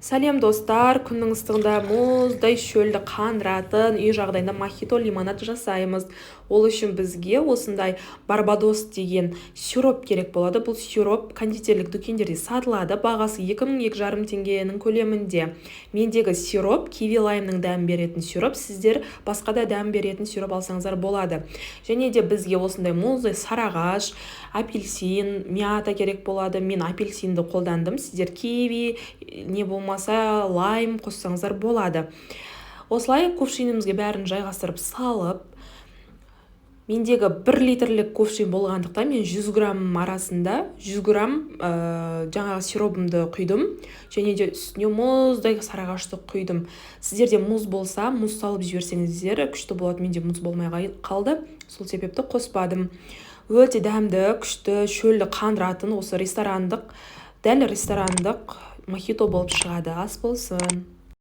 Сәлем достар, күннің ыстығында мұздай шөлді қандыратын үй жағдайында мохито лимонад жасаймыз. Ол үшін бізге осындай барбадос деген сироп керек болады. Бұл сироп кондитерлік дүкендерде сатылады. Бағасы 2,5 теңгенің көлемінде. Мендегі сироп киви лаймның дәм беретін сироп. Сіздер басқа да дәм беретін сироп алсаңыздар болады. Және де бізге осындай мұздай сарағаш, апельсин, мята керек болады. Мен апельсинді қолдандым. Сіздер киви не болмаса лайм қоссаңыздар болады. Осылай кувшинімізге бәрін жайғастырып салып, мендегі 1 литрлік кувшин болғандықтан мен 100 грамм арасында 100 грамм жаңағы сиробымды құйдым, және де үстіне мұздай сарағашты құйдым. Сіздерде мұз болса, мұз салып жіберсеңіздер күшті болады. Менде мұз болмай қалды, сол себепті қоспадым. Өте дәмді, күшті, шөлді қандыратын осы дәл ресторандық мохито болып шығады. Ас болсын.